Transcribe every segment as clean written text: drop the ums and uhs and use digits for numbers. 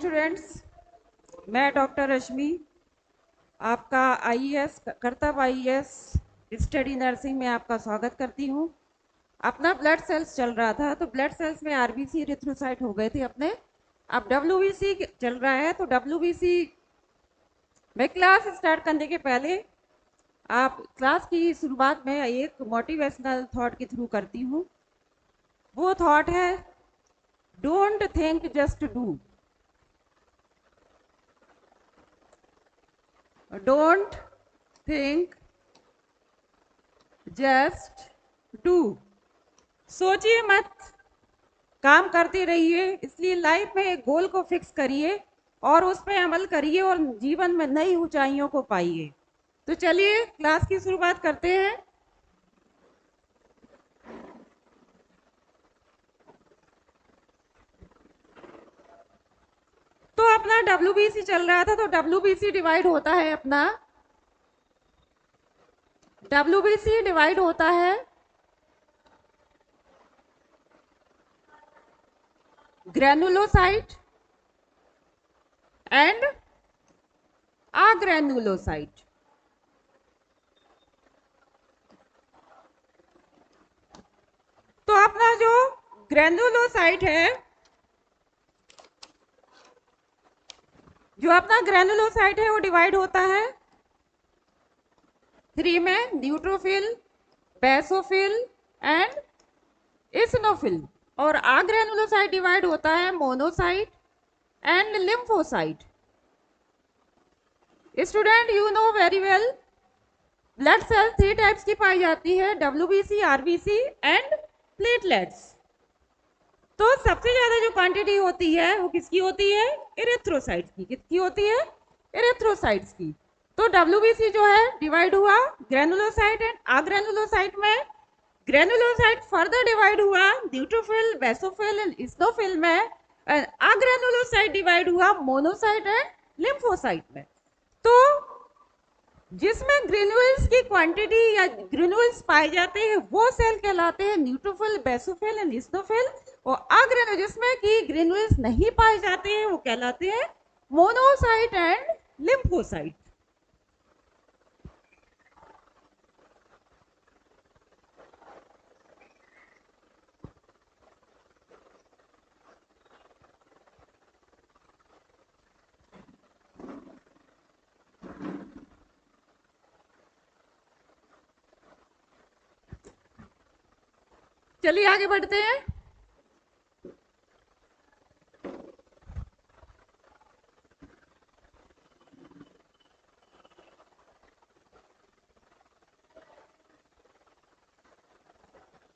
Students, मैं doctor रश्मि आपका IAS कर्तव्य आईएएस स्टडी नर्सिंग में आपका स्वागत करती हूँ। अपना ब्लड सेल्स चल रहा था तो ब्लड सेल्स में आरबीसी एरिथ्रोसाइट हो गए थे अपने। अब डब्ल्यूबीसी चल रहा है तो डब्ल्यूबीसी में क्लास स्टार्ट करने के पहले आप क्लास की शुरुआत में एक मोटिवेशनल थॉट के थ्रू करती हूँ। वो थॉट है don't think just do. Don't think just do. सोचिए मत, काम करते रहिए। इसलिए लाइफ में एक गोल को फिक्स करिए और उस पर अमल करिए और जीवन में नई ऊंचाइयों को पाइए। तो चलिए क्लास की शुरुआत करते हैं। तो अपना डब्ल्यूबीसी चल रहा था तो डब्ल्यूबीसी डिवाइड होता है अपना डब्ल्यूबीसी डिवाइड होता है ग्रैनुलोसाइट एंड अग्रैनुलोसाइट। तो अपना जो ग्रैनुलोसाइट है, वो डिवाइड होता है 3 में, न्यूट्रोफिल, बेसोफिल एंड इसिनोफिल। और अग्रैनुलोसाइट डिवाइड होता है monocyte and lymphocyte. Student, you know very well, blood cell 3 types की पाई जाती है, डब्ल्यूबीसी, आरबीसी एंड प्लेटलेट्स। तो सबसे ज्यादा जो क्वांटिटी होती है वो किसकी होती है? इरिथ्रोसाइट्स की। किसकी होती है? इरिथ्रोसाइट्स की। तो डब्ल्यूबीसी जो है डिवाइड हुआ ग्रैनुलोसाइट एंड अग्रैनुलोसाइट में। ग्रैनुलोसाइट फर्दर डिवाइड हुआ न्यूट्रोफिल, बेसोफिल एंड इसिनोफिल में। अग्रैनुलोसाइट डिवाइड हुआ मोनोसाइट एंड लिम्फोसाइट में। तो जिसमें ग्रेन्युल्स की क्वांटिटी या ग्रेन्युल्स पाए जाते हैं वो सेल कहलाते हैं न्यूट्रोफिल, बेसोफिल एंड इसिनोफिल। और अग्रैनुल जिसमें कि ग्रेन्युल्स नहीं पाए जाते हैं वो कहलाते हैं मोनोसाइट एंड लिम्फोसाइट। चलिए आगे बढ़ते हैं।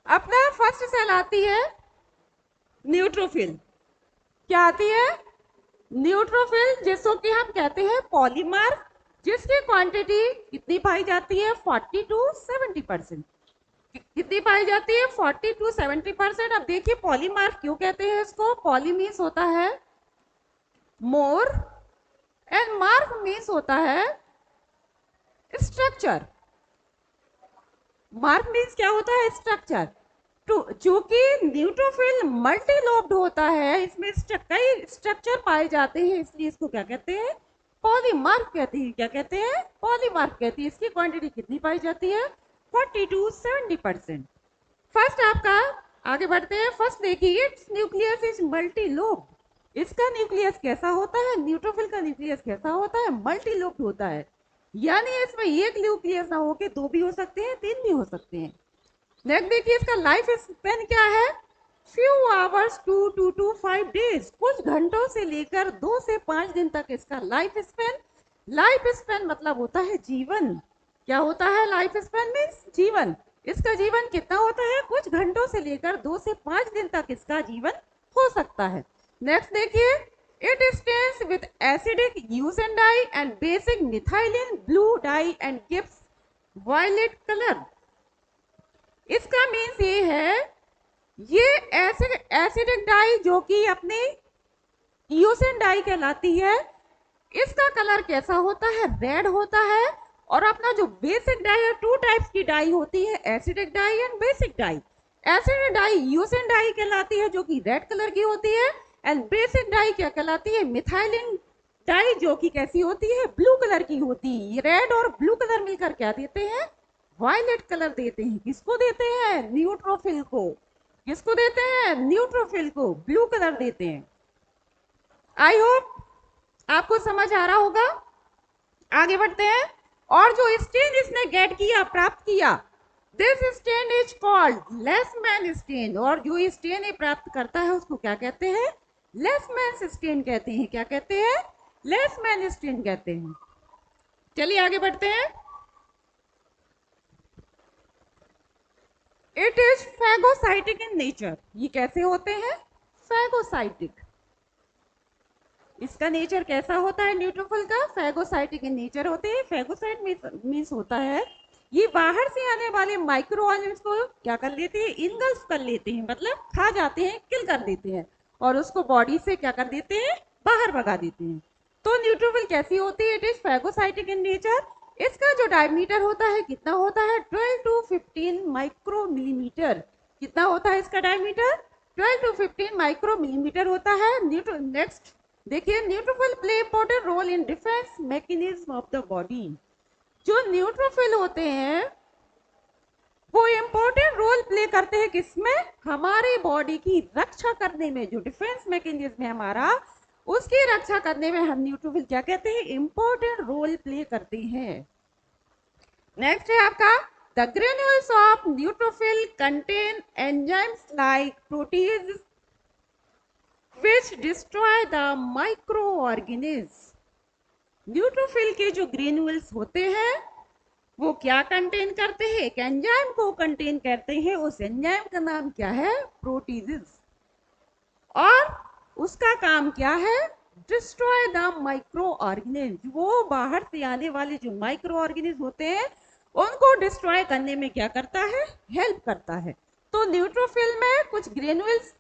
अपना फर्स्ट सेल आती है न्यूट्रोफिल। क्या आती है? न्यूट्रोफिल, जिसको कि हम कहते हैं पॉलीमर, जिसकी क्वांटिटी कितनी पाई जाती है? 40 to 70%। कितनी पाई जाती है? 40 to 70%। अब देखिए पॉलीमर क्यों कहते हैं इसको? पॉली मीन्स होता है मोर एंड मार्क मीन्स होता है स्ट्रक्चर। मार्क मीन्स क्या होता है? स्ट्रक्चर। चूंकि न्यूट्रोफिल मल्टीलोब्ड होता है, इसमें कई स्ट्रक्चर पाए जाते हैं, इसलिए इसको क्या कहते हैं? पॉलीमार्क कहते हैं। क्या कहते हैं? पॉलीमार्क कहते हैं। इसकी क्वांटिटी कितनी पाई जाती है? 40 to 70%। फर्स्ट आपका, आगे बढ़ते हैं। फर्स्ट देखिए, इट्स न्यूक्लियस इज मल्टीलोब। इसका न्यूक्लियस कैसा होता है? न्यूट्रोफिल का न्यूक्लियस कैसा होता है? मल्टीलोब्ड होता है। यानी इसमें एक न्यूक्लियस ना होके 2 भी हो सकते हैं, 3 भी हो सकते हैं। नेक्स्ट देखिए, इसका लाइफ स्पेन क्या है? Few hours to 5 days. कुछ घंटों से लेकर 2 से 5 दिन तक इसका लाइफ स्पेन। लाइफ स्पेन मतलब होता है जीवन। क्या होता है? लाइफ स्पेन मीन्स जीवन। इसका जीवन कितना होता है? कुछ घंटों से लेकर 2 से 5 दिन तक इसका जीवन हो सकता है। नेक्स्ट देखिए, it stains with acidic eosin dye and basic methylene blue dye and gives violet colour. इसका मीन्स ये है, ये एसिडिक डाई जो कि अपनी यूसेन डाई कहलाती है, इसका कलर कैसा होता है? रेड होता है। और अपना जो बेसिक डाई है, 2 टाइप्स की डाई होती है, acidic dye and basic dye. Acidic dye eosin dye कहलाती है जो कि रेड कलर की होती है। एंड बेसिक डाई क्या कहलाती है? मिथाइलिन डाई, जो कि कैसी होती है? ब्लू कलर की होती है। रेड और ब्लू कलर मिलकर क्या देते हैं? वायलेट कलर देते हैं। किसको देते हैं? न्यूट्रोफिल को। किसको देते हैं? न्यूट्रोफिल को ब्लू कलर देते हैं। आई होप आपको समझ आ रहा होगा। आगे बढ़ते हैं। और जो स्टेन इसने गेट किया, प्राप्त किया, this stain is called Leishman stain. और जो स्टेन ये प्राप्त करता है उसको क्या कहते हैं? लेसमैन स्टेन कहते हैं। क्या कहते हैं? लेसमैन स्टेन कहते हैं। चलिए आगे बढ़ते हैं। It is phagocytic in nature. ये कैसे होते हैं? फैगोसाइटिक। इसका नेचर कैसा होता है? न्यूट्रोफिल का फैगोसाइटिक इन नेचर होते हैं। फैगोसाइट मीन्स होता है ये बाहर से आने वाले माइक्रो ऑर्गेनिल्स को क्या कर लेते हैं? इनगल्फ कर लेते हैं, मतलब खा जाते हैं, किल कर देते हैं, और उसको बॉडी से क्या कर देते हैं? बाहर भगा देते हैं। तो न्यूट्रोफिल कैसी होती है? It is phagocytic in nature. इसका जो डायमीटर होता है कितना होता है? 12 टू 15 माइक्रो मिलीमीटर। कितना होता है इसका डायमीटर? 12 टू 15 माइक्रो मिलीमीटर होता है। नेक्स्ट देखिए, neutrophil play important role in defence mechanism of the body. जो न्यूट्रोफिल होते हैं वो इंपॉर्टेंट रोल प्ले करते हैं किसमें? हमारे बॉडी की रक्षा करने में। जो डिफेंस मैकेनिज्म है हमारा, उसकी रक्षा करने में हम न्यूट्रोफिल क्या कहते हैं? इंपॉर्टेंट रोल प्ले करते हैं। नेक्स्ट है आपका, the granules of neutrophil contain enzymes like proteases which destroy the microorganisms। Neutrophil के जो ग्रेन्यूल्स होते हैं वो क्या कंटेन करते हैं? एक एंजाइम को कंटेन करते हैं। उस एंजाइम का नाम क्या है? प्रोटीजेस। और उसका काम क्या है? Destroy the micro organism. वो बाहर से आने वाले जो माइक्रो ऑर्गेनिज्म होते हैं उनको डिस्ट्रॉय करने में क्या करता है? हेल्प करता है। तो न्यूट्रोफिल में कुछ ग्रेन्यूल्स,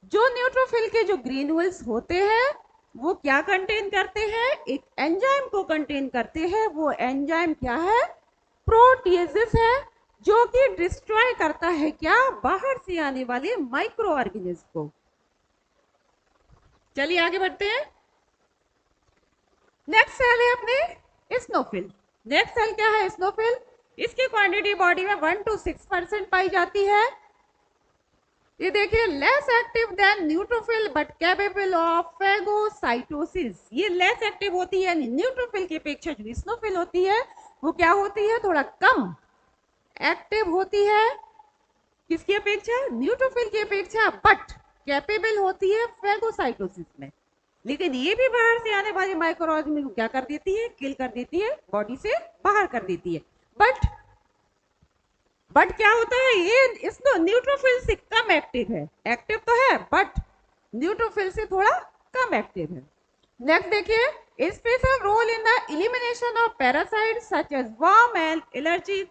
जो न्यूट्रोफिल के जो ग्रेन्यूल्स होते हैं वो क्या कंटेन करते हैं? एक एंजाइम को कंटेन करते हैं। वो एंजाइम क्या है? प्रोटीजेस है, जो कि डिस्ट्रॉय करता है क्या? बाहर से आने वाले माइक्रो ऑर्गेनिज्म को। चलिए आगे बढ़ते हैं। नेक्स्ट सेल है अपने स्नोफिल। नेक्स्ट सेल क्या है? स्नोफिल। इसकी क्वांटिटी बॉडी में 1 to 6% पाई जाती है। ये देखिए, less active than neutrophil but capable of phagocytosis. ये लेस एक्टिव होती है न्यूट्रोफिल की अपेक्षा। जो स्नोफिल होती है वो क्या होती है? थोड़ा कम एक्टिव होती है। किसकी अपेक्षा? न्यूट्रोफिल की अपेक्षा, बट कैपेबल होती है फैगोसाइटोसिस में। लेकिन ये भी बाहर से आने वाले माइक्रो ऑर्गेनिज्म को क्या कर देती है? किल कर देती है, बॉडी से बाहर कर देती है। बट क्या होता है? ये इसको न्यूट्रोफिल से कम एक्टिव है। एक्टिव तो है बट न्यूट्रोफिल से थोड़ा कम एक्टिव है। नेक्स्ट देखिए, special role in the elimination of parasite such as worm and allergy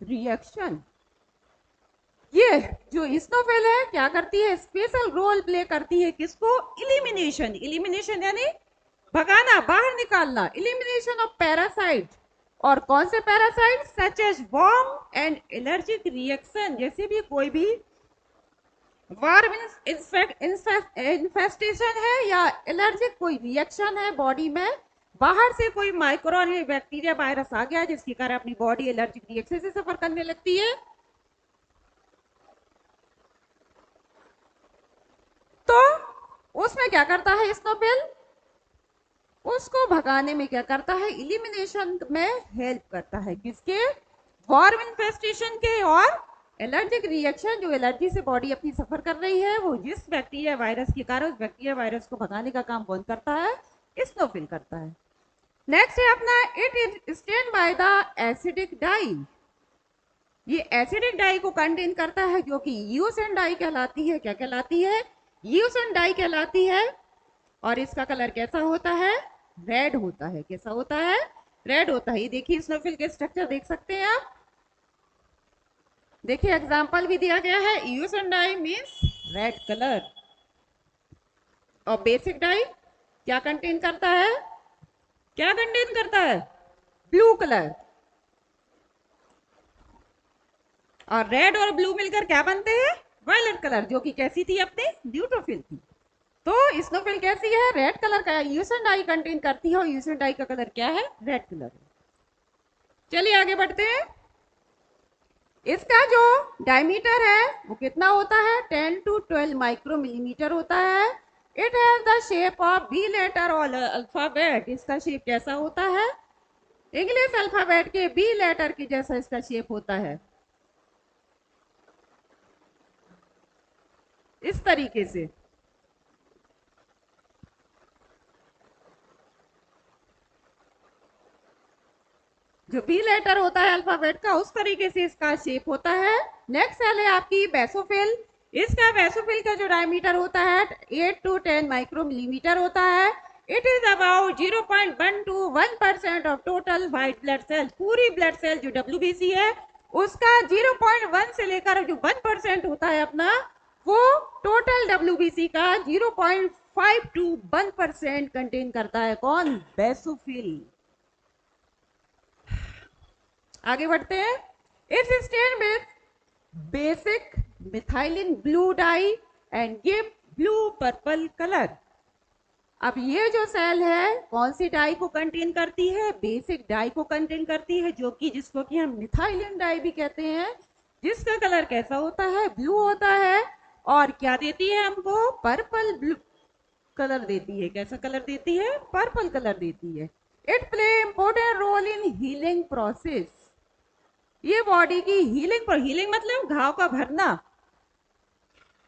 reaction. ये जो स्नोफिल है क्या करती है? स्पेशल रोल प्ले करती है। किसको? इलिमिनेशन। इलिमिनेशन यानी भगाना, बाहर निकालना। Elimination of parasite. और कौन से parasite? Such as worm and allergic reaction. जैसे भी कोई भी वर्म इन्फेस्टेशन है या एलर्जिक कोई रिएक्शन है बॉडी में, बाहर से कोई माइक्रो बैक्टीरिया वायरस आ गया जिसके कारण अपनी बॉडी एलर्जिक रिएक्शन से सफर करने लगती है, तो उसमें क्या करता है स्नोफिल? उसको भगाने में क्या करता है? इलिमिनेशन में हेल्प करता है। किसके? वर्म इन्फेस्टेशन के और एलर्जिक रिएक्शन। जो एलर्जी से बॉडी अपनी सफर कर रही है, वो जिस बैक्टीरिया वायरस के कारण उस बैक्टीरिया वायरस को भगाने का काम कौन करता है? स्नोफिल करता है। नेक्स्ट है अपना, it is stain by the acidic dye. ये एसिडिक डाई को कंटेन करता है, जो कि यूसन डाई कहलाती है। क्या कहलाती है? यूसन डाई कहलाती है। और इसका कलर कैसा होता है? रेड होता है। कैसा होता है? रेड होता है। ये देखिए, स्नोफिल के स्ट्रक्चर देख सकते हैं आप। देखिए, एग्जांपल भी दिया गया है। यूसन डाई मींस रेड कलर। और बेसिक डाई क्या कंटेन करता है? क्या कंटेन करता है? Blue colour. और रेड और ब्लू मिलकर क्या बनते हैं? वायलेट कलर, जो कि कैसी थी? अपने न्यूट्रोफिल थी। तो स्नोफिल कैसी है? रेड कलर का यूसन डाई कंटेन करती है और यूसन डाई का कलर क्या है? Red colour. चलिए आगे बढ़ते हैं। इसका जो डायमीटर है वो कितना होता है? 10 to 12 माइक्रो मिलीमीटर होता है। It has the shape of B letter और अल्फाबेट। इसका शेप कैसा होता है? इंग्लिश अल्फाबेट के बी लेटर की जैसा इसका शेप होता है, इस तरीके से। जो बी लेटर होता है अल्फाबेट का, उस तरीके से इसका शेप होता है। नेक्स्ट सेल है आपकी बेसोफिल। इसका बेसोफिल का जो डायमीटर होता है 8 to 10 माइक्रो मिलीमीटर होता है। It is about 0.1 to 1% of total white blood cell. पूरी ब्लड सेल जो WBC है उसका 0.1 से लेकर जो 1% होता है अपना, वो टोटल WBC का 0.5 to 1% कंटेन करता है। कौन? बेसोफिल। आगे बढ़ते हैं। It's stain with basic methylene blue dye and give blue purple colour. अब ये जो सेल है कौन सी डाई को कंटेन करती है? बेसिक डाई को कंटेन करती है, जो कि जिसको कि हम मिथाइलिन डाई भी कहते हैं, जिसका कलर कैसा होता है? ब्लू होता है। और क्या देती है हमको? पर्पल ब्लू कलर देती है। कैसा कलर देती है? पर्पल कलर देती है। It play important role in healing process. ये बॉडी की हीलिंग, पर हीलिंग मतलब घाव का भरना।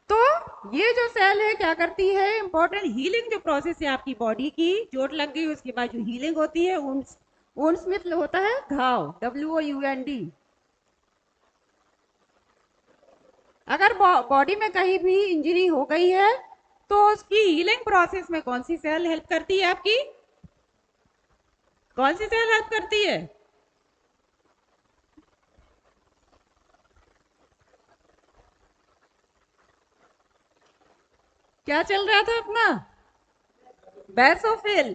तो ये जो सेल है क्या करती है? इंपॉर्टेंट हीलिंग जो प्रोसेस है आपकी बॉडी की, चोट लग गई उसके बाद जो हीलिंग होती है, वुंड्स में होता है घाव, WOUND। अगर बॉडी में कहीं भी इंजरी हो गई है तो उसकी हीलिंग प्रोसेस में कौन सी सेल हेल्प करती है आपकी? कौन सी सेल हेल्प करती है? क्या चल रहा था अपना? बेसोफिल।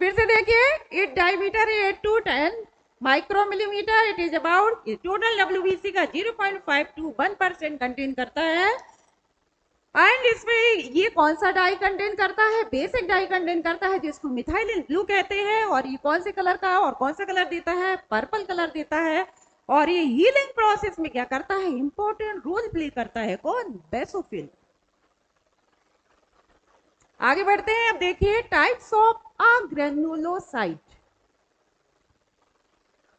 फिर से देखिए, it diameter 8 to 10 micromillimeter. It is about, total WBC का 0.5 to 1% कंटेन करता है। एंड इसमें ये कौन सा डाई कंटेन करता है? बेसिक डाई कंटेन करता है, जिसको मिथाइलिन ब्लू कहते हैं। और ये कौन से कलर का और कौन सा कलर देता है? पर्पल कलर देता है। और ये हीलिंग प्रोसेस में क्या करता है? इंपॉर्टेंट रोल प्ले करता है। कौन? बेसोफिल। आगे बढ़ते हैं। अब देखिए टाइप्स ऑफ अ ग्रेनुलोसाइट।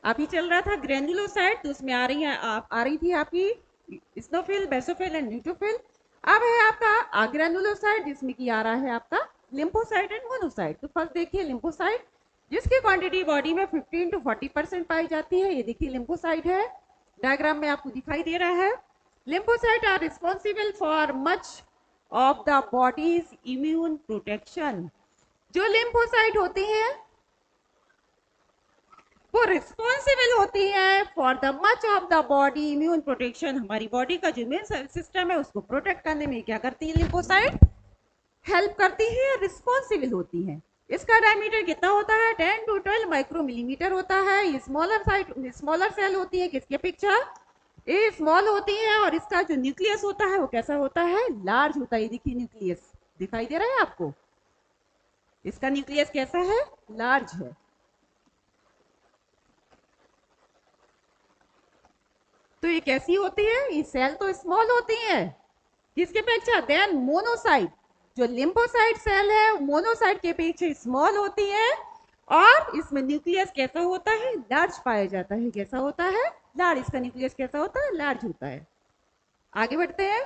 अभी चल रहा था ग्रेनुलोसाइट, तो उसमें आ रही थी आपकी स्नोफिल, बेसोफिल एंड न्यूट्रोफिल। अब है आपका अग्रेनुलोसाइट, जिसमें की आ रहा है आपका लिम्फोसाइट एंड मोनोसाइट। तो फर्स्ट देखिए लिम्फोसाइट, जिसकी क्वांटिटी बॉडी में 15 to 40% पाई जाती है। ये देखिए लिम्फोसाइट है, डायग्राम में आपको दिखाई दे रहा है। Lymphocyte are responsible for much of the body's immune protection. जो लिम्फोसाइट होती हैं वो रिस्पॉन्सिबल होती है for the much of the body immune protection. हमारी बॉडी का जो इम्यून सिस्टम है उसको प्रोटेक्ट करने में क्या करती है? लिम्फोसाइट हेल्प करती है, रिस्पॉन्सिबल होती है। इसका डायमीटर कितना होता है? 10 to 12 माइक्रो मिलीमीटर होता है। ये स्मॉलर सेल होती है। किसके पिक्चर? ये स्मॉल होती है। और इसका जो न्यूक्लियस होता है वो कैसा होता है? लार्ज होता है। देखिए न्यूक्लियस दिखाई दे रहा है आपको, इसका न्यूक्लियस कैसा है? लार्ज है। तो ये कैसी होती है? ये सेल तो स्मॉल होती है। किसके अपेक्षा? Than monocyte. जो लिम्फोसाइट सेल है मोनोसाइट के अपेक्षा स्मॉल होती है। और इसमें न्यूक्लियस कैसा होता है? लार्ज पाया जाता है। कैसा होता है? लार्ज। इसका न्यूक्लियस कैसा होता है? लार्ज होता है। आगे बढ़ते हैं।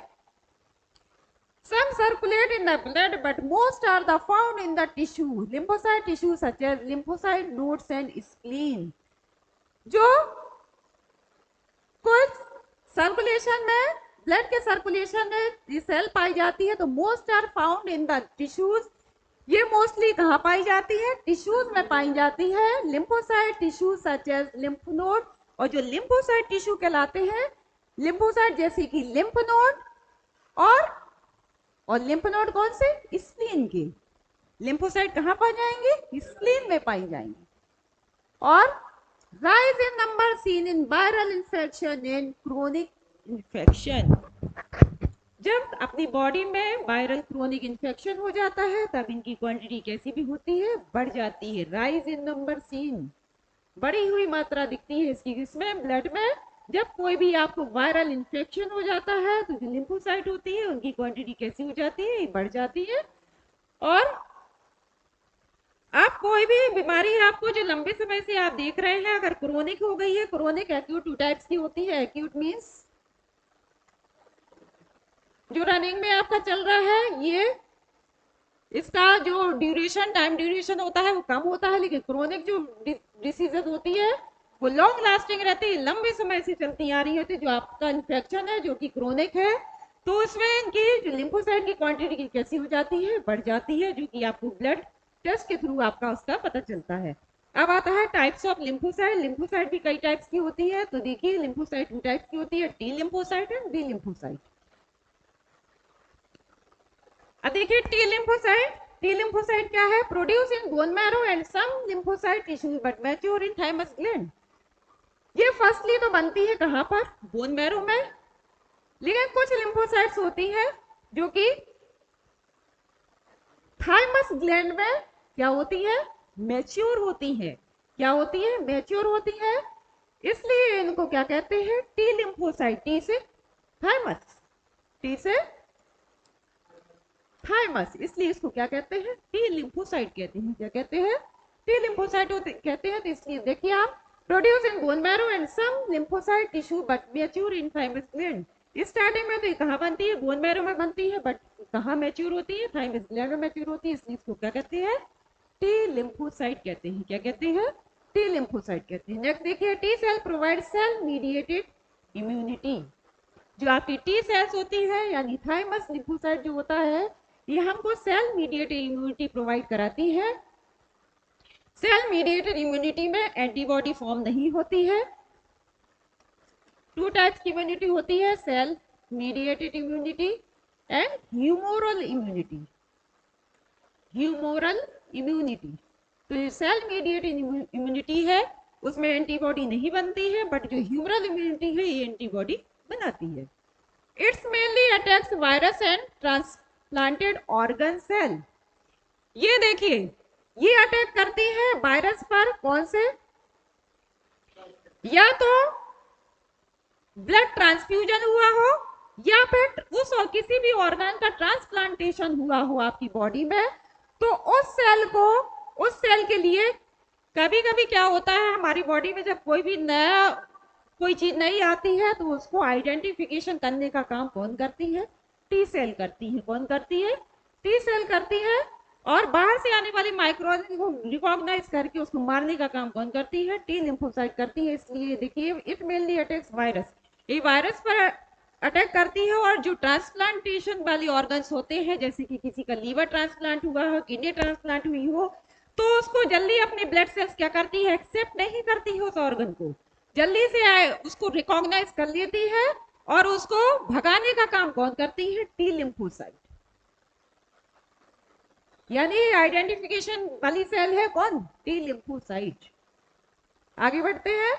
Some circulate in the blood, but most are the found in the tissue. Lymphocyte tissue such as lymphocyte nodes and spleen. जो कुछ सर्कुलेशन में, ब्लड के सर्कुलेशन में ये सेल पाई जाती है, तो most are found in the tissues. ये मोस्टली कहाँ पाई जाती है? टिश्यूज में पाई जाती है। Lymphocyte tissue such as lymph node. और जो लिम्फोसाइट टिश्यू कहलाते हैं, लिम्फोसाइट जैसे कि लिम्फ नोड और लिम्फ नोड कौन से? स्प्लीन के। लिम्फोसाइट कहाँ पाए जाएंगे? स्प्लीन में पाई जाएंगे। और rise in number seen in viral infection and chronic infection. जब अपनी बॉडी में वायरल क्रोनिक इन्फेक्शन हो जाता है तब इनकी क्वांटिटी कैसी भी होती है, बढ़ जाती है। राइज इन नंबर सीन, बढ़ी हुई मात्रा दिखती है इसकी किसमें, ब्लड में। जब कोई भी आपको वायरल इन्फेक्शन हो जाता है तो जो लिम्फोसाइट होती है उनकी क्वांटिटी कैसी हो जाती है, बढ़ जाती है। और आप कोई भी बीमारी है आपको जो लंबे समय से आप देख रहे हैं, अगर क्रोनिक हो गई है, क्रोनिक एक्यूट 2 टाइप्स की होती है। एक्यूट मींस जो रनिंग में आपका चल रहा है, ये इसका जो ड्यूरेशन, टाइम ड्यूरेशन होता है वो कम होता है। लेकिन क्रोनिक जो डिसीजेज होती है वो लॉन्ग लास्टिंग रहती है, लंबे समय से चलती आ रही होती है। जो आपका इन्फेक्शन है जो कि क्रोनिक है, तो उसमें इनकी जो लिम्फोसाइट की क्वांटिटी कैसी हो जाती है, बढ़ जाती है, जो कि आपको ब्लड टेस्ट के थ्रू आपका उसका पता चलता है। अब आता है टाइप्स ऑफ लिम्फोसाइट। लिम्फोसाइट भी कई टाइप्स की होती है। तो देखिए लिम्फोसाइट 2 टाइप्स की होती है, T lymphocyte and B lymphocyte. अब देखिए टी लिम्फोसाइट क्या है, produce in bone marrow and some lymphocyte tissue but mature in thymus gland. ये फर्स्टली तो बनती है कहां पर, बोन मैरो में। लेकिन कुछ लिम्फोसाइट्स होती है जो कि थाइमस ग्लैंड में क्या होती है, मैच्योर होती है। क्या होती है, मैच्योर होती है। इसलिए इनको क्या कहते हैं, टी लिम्फोसाइट। टी से थाइमस, टी से थाइमस, इसलिए इसको क्या कहते हैं, टी लिम्फोसाइट कहते हैं। क्या कहते हैं, टी लिम्फोसाइट कहते हैं। तो इसलिए देखिए आप, produce in bone marrow and some lymphocyte tissue but mature in thymus gland. Starting में तो ये कहाँ बनती है, बोन मैरो में बनती है, बट कहाँ मैच्योर होती है, थाइमस ग्लैंड में मैच्योर होती है। इसलिए इसको क्या कहते हैं, टी लिम्फोसाइट कहते हैं। क्या कहते हैं, टी लिम्फोसाइट कहते हैं। नेक्स्ट देखिए, T cell provide cell mediated immunity. जो आपकी टी सेल्स होती है यानी थाइमस लिम्फोसाइट जो होता है, ये हमको सेल मीडिएटेड इम्यूनिटी प्रोवाइड कराती है। सेल मीडिएटेड इम्यूनिटी में एंटीबॉडी फॉर्म नहीं होती है। 2 टाइप्स की इम्यूनिटी होती है, cell mediated immunity and humoral immunity. Humoral immunity, तो ये सेल मीडिएटेड इम्यूनिटी है, उसमें एंटीबॉडी नहीं बनती है, बट जो ह्यूमरल इम्यूनिटी है ये एंटीबॉडी बनाती है। It's mainly attacks virus and transplanted organ cell. ये देखिए, ये अटैक करती है वायरस पर, कौन से, या तो ब्लड ट्रांसफ्यूजन हुआ हो या फिर उस और किसी भी ऑर्गन का ट्रांसप्लांटेशन हुआ हो आपकी बॉडी में, तो उस सेल के लिए कभी कभी क्या होता है हमारी बॉडी में, जब कोई चीज नई आती है तो उसको आइडेंटिफिकेशन करने का काम कौन करती है, टी सेल करती है। कौन करती है, टी सेल करती है। और बाहर से आने वाले माइक्रोऑर्गेनिज्म को रिकॉग्नाइज करके उसको मारने का काम कौन करती है, टी लिम्फोसाइट करती है। इसलिए देखिए, इट मेनली अटैक्स वायरस, ये वायरस पर अटैक करती है। और जो ट्रांसप्लांटेशन वाले ऑर्गन्स होते हैं, जैसे कि किसी का लीवर ट्रांसप्लांट हुआ हो, किडनी ट्रांसप्लांट हुई हो, तो उसको जल्दी अपनी ब्लड सेल्स क्या करती है, एक्सेप्ट नहीं करती है उस ऑर्गन को, जल्दी से उसको रिकॉग्नाइज कर लेती है और उसको भगाने का काम कौन करती है, टी लिम्फोसाइट। यानी आइडेंटिफिकेशन वाली सेल है कौन, टी लिम्फोसाइट। आगे बढ़ते हैं।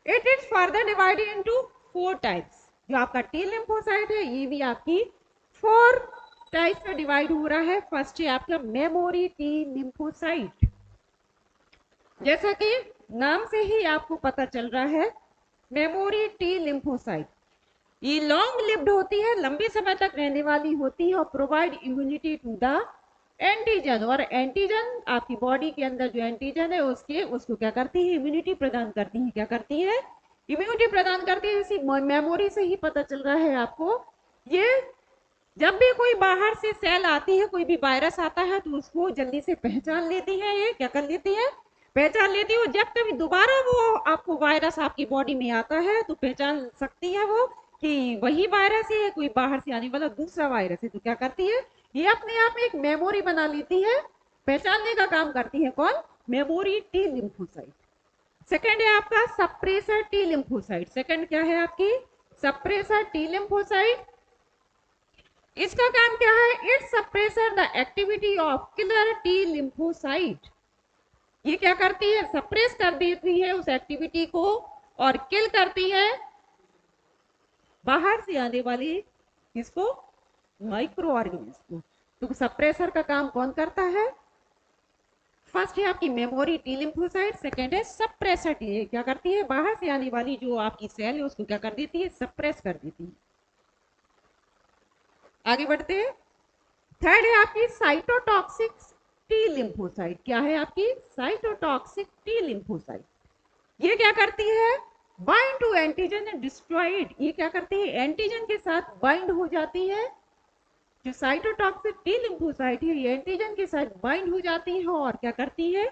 It is further divided into 4 types. जो आपका टी लिम्फोसाइट है ये भी आपकी 4 टाइप्स में डिवाइड हो रहा है। फर्स्ट है आपका मेमोरी टी लिम्फोसाइट। जैसा कि नाम से ही आपको पता चल रहा है, मेमोरी टी लिम्फोसाइट ये लॉन्ग लिव्ड होती है, लंबे समय तक रहने वाली होती है और provide immunity to the antigen. और एंटीजन आपकी बॉडी के अंदर जो एंटीजन है उसको क्या करती है, इम्यूनिटी प्रदान करती है। क्या करती है, इम्यूनिटी प्रदान करती है। इसी मेमोरी से ही पता चल रहा है आपको। ये जब भी कोई बाहर से सेल आती है, कोई भी वायरस आता है, तो उसको जल्दी से पहचान लेती है। ये क्या कर लेती है, पहचान लेती है। जब कभी दोबारा वो आपको वायरस आपकी बॉडी में आता है तो पहचान सकती है वो कि वही वायरस है, कोई बाहर से आने वाला दूसरा वायरस है। तो क्या करती है, ये अपने आप में एक मेमोरी बना लेती है, पहचानने का काम करती है। कौन, मेमोरी टी लिम्फोसाइट। सेकेंड है आपका सप्रेसर टी लिम्फोसाइट। सेकेंड क्या है आपकी, सप्रेसर टी लिम्फोसाइट। इसका काम क्या है, it suppressor the activity of killer T lymphocyte. ये क्या करती है, सप्रेस कर देती है उस एक्टिविटी को और किल करती है बाहर से आने वाली इसको माइक्रो ऑर्गेनिज्म को। तो सप्रेसर का काम कौन करता है? फर्स्ट है आपकी मेमोरी टी लिम्फोसाइट, सेकेंड है सप्रेसर टी। क्या करती है? बाहर से आने वाली जो आपकी सेल है उसको क्या कर देती है? सप्रेस कर देती है। आगे बढ़ते हैं। थर्ड है आपकी साइटोटॉक्सिक टी लिम्फोसाइट। क्या है आपकी? Cytotoxic T lymphocyte. ये क्या करती है? Bind to antigen and destroyed. ये क्या करती है? एंटीजन के साथ बाइंड हो जाती है। जो साइटोटॉक्सिक टी लिम्फोसाइट है ये एंटीजन के साथ बाइंड हो जाती है और क्या करती है?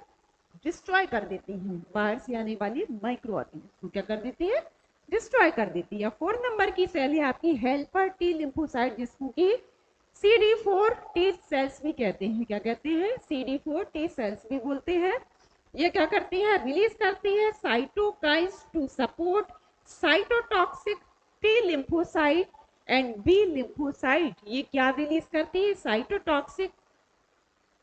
डिस्ट्रॉय कर देती है बाहर से आने वाली माइक्रो ऑर्गेनिज्म को। क्या कर देती है? डिस्ट्रॉय कर देती है। 4 नंबर की सेल है आपकी हेल्पर टी लिम्फोसाइट, जिसको कि CD4 टी सेल्स भी कहते हैं। क्या कहते हैं? CD4 टी सेल्स भी बोलते हैं। ये क्या करती है? रिलीज करती है cytokines to support cytotoxic T lymphocyte and B lymphocyte. ये क्या रिलीज करती है? साइटोटॉक्सिक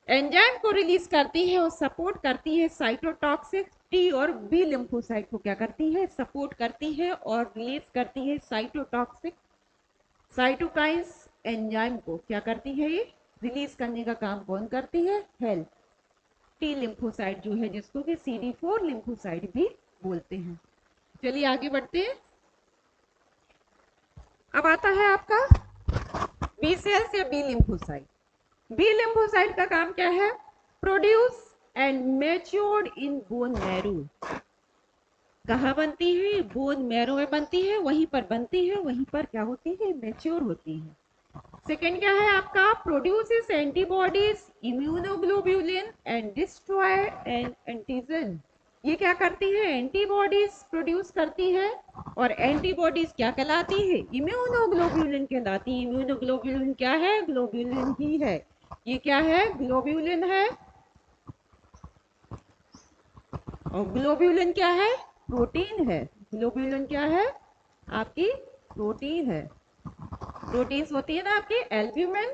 एंजाइम को रिलीज करती है और सपोर्ट करती है साइटोटॉक्सिक टी और बी लिम्फोसाइट को। क्या करती है? सपोर्ट करती है और रिलीज करती है साइटोटॉक्सिक साइटोकाइन्स एंजाइम को। क्या करती है? ये रिलीज करने का काम कौन करती है? हेल्प टी लिम्फोसाइट जो है, जिसको कि CD4 लिम्फोसाइट भी बोलते हैं। चलिए आगे बढ़ते हैं। अब आता है आपका बी सेल्स या बी लिम्फोसाइट। बी लिम्फोसाइट का काम क्या है? Produce and matured in bone marrow. कहाँ बनती है? बोन मैरो में बनती है, वहीं पर बनती है, वहीं पर क्या होती है? मैच्योर होती है। सेकेंड क्या है आपका? Produces antibodies immunoglobulin and destroy N antigen. ये क्या करती है? एंटीबॉडीज प्रोड्यूस करती है और एंटीबॉडीज क्या कहलाती है? इम्यूनोग्लोब्यूलिन कहलाती है। इम्यूनोग्लोब्यूलिन क्या है? ग्लोब्यूलिन ही है। ये क्या है? ग्लोब्यूलिन है। और ग्लोब्यूलिन क्या है? प्रोटीन है। ग्लोब्यूलिन क्या है? आपकी प्रोटीन है। प्रोटीन्स होती है ना आपकी albumin,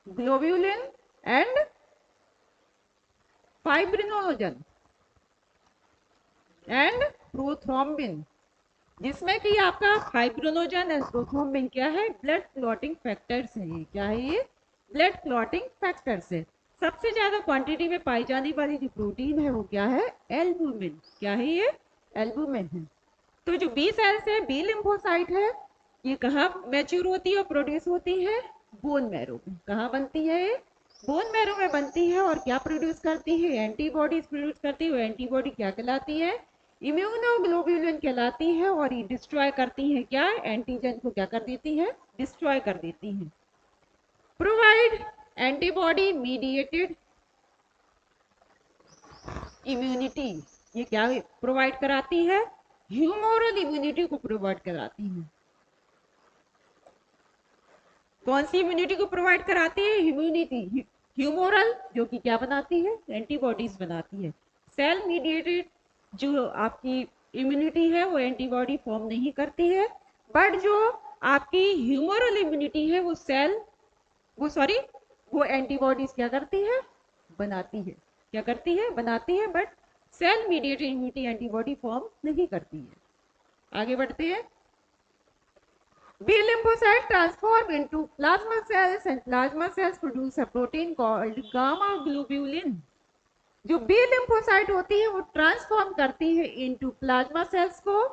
globulin and fibrinogen and prothrombin, जिसमें कि आपका फाइब्रिनोजन एंड प्रोथ्रोम्बिन क्या है? ब्लड क्लॉटिंग फैक्टर्स है। ये क्या है? ये ब्लड क्लॉटिंग फैक्टर्स है। सबसे ज्यादा क्वांटिटी में पाई जाने वाली जो प्रोटीन है वो क्या है? एल्ब्यूमिन। क्या है ये? एल्ब्यूमिन है। तो जो बी सेल्स है, बी लिम्फोसाइट है, ये कहाँ मैच्योर होती है और प्रोड्यूस होती है? बोन मैरो में। कहाँ बनती है ये? बोन मैरो में बनती है। और क्या प्रोड्यूस करती है? एंटीबॉडीज प्रोड्यूस करती है। एंटीबॉडी क्या कहलाती है? इम्यूनोग्लोब्यूलिन कहलाती है। और ये डिस्ट्रॉय करती है क्या? एंटीजन को क्या कर देती है? डिस्ट्रॉय कर देती है। Provide antibody mediated immunity. ये क्या प्रोवाइड कराती है? ह्यूमोरल इम्यूनिटी को प्रोवाइड कराती है। कौन सी इम्यूनिटी को प्रोवाइड कराती है? इम्यूनिटी ह्यूमोरल, जो कि क्या बनाती है? एंटीबॉडीज बनाती है। सेल मीडिएटेड जो आपकी इम्यूनिटी है वो एंटीबॉडी फॉर्म नहीं करती है, बट जो आपकी ह्यूमोरल इम्यूनिटी है वो सेल वो एंटीबॉडीज क्या करती है? बनाती है। क्या करती है? बनाती है, but cell mediated immunity antibody form नहीं करती है। आगे बढ़ते हैं। B lymphocyte transform into plasma cells and plasma cells produce a protein called gamma globulin. जो B lymphocyte होती है वो ट्रांसफॉर्म करती है इनटू प्लाज्मा सेल्स को,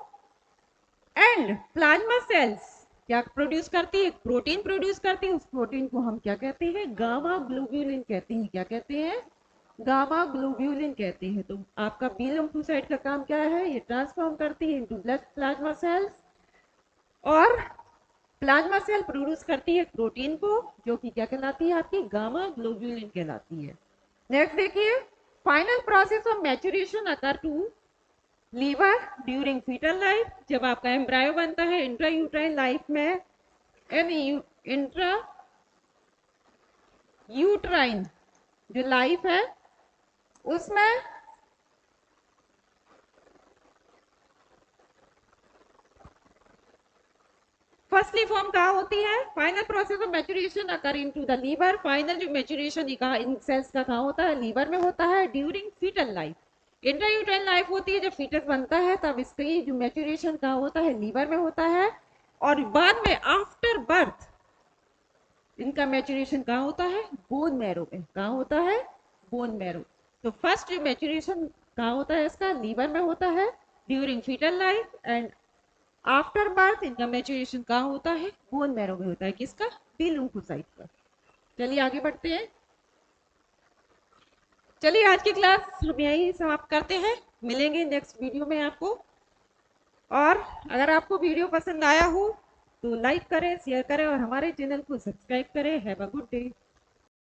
एंड प्लाज्मा सेल्स क्या प्रोड्यूस करती है? प्रोटीन प्रोड्यूस करती है। उस प्रोटीन को हम क्या कहते हैं? गामा ग्लोब्यूलिन कहते हैं। क्या कहते हैं? गामा ग्लोब्यूलिन कहते हैं। तो आपका बी लिम्फोसाइट का काम क्या है? ये ट्रांसफॉर्म करती है इनटू ब्लड प्लाज्मा सेल्स और प्लाज्मा सेल प्रोड्यूस करती है प्रोटीन को, जो कि क्या कहलाती है? आपकी गामा ग्लोब्यूलिन कहलाती है। नेक्स्ट देखिए, final process of maturation occur to liver during foetal life. जब आपका एम्ब्रायो बनता है इंट्रा यूट्राइन लाइफ में, इंट्रा यूट्राइन जो लाइफ है उसमें फर्स्टली फॉर्म कहाँ होती है? Final process of maturation occur into the liver. Final जो मैच्योरेशन इन सेल्स का कहाँ होता है? लीवर में होता है during foetal life. Intrauterine life होती है जब फीटस बनता है, तब इसकी जो मैच्योरेशन कहाँ होता है? लीवर में होता है। और बाद में आफ्टर बर्थ इनका मैचुरेशन कहाँ होता है? बोन मैरो में। कहाँ होता है? Bone marrow. तो फर्स्ट मैचुरेशन कहाँ होता है इसका? लीवर में होता है during foetal life, and after birth इनका मैचुरेशन कहाँ होता है? बोन मैरो में होता है। किसका? बी लिम्फोसाइट का। चलिए आगे बढ़ते हैं। चलिए आज की क्लास हम यही समाप्त करते हैं, मिलेंगे नेक्स्ट वीडियो में आपको। और अगर आपको वीडियो पसंद आया हो तो लाइक करें, शेयर करें और हमारे चैनल को सब्सक्राइब करें। Have a good day.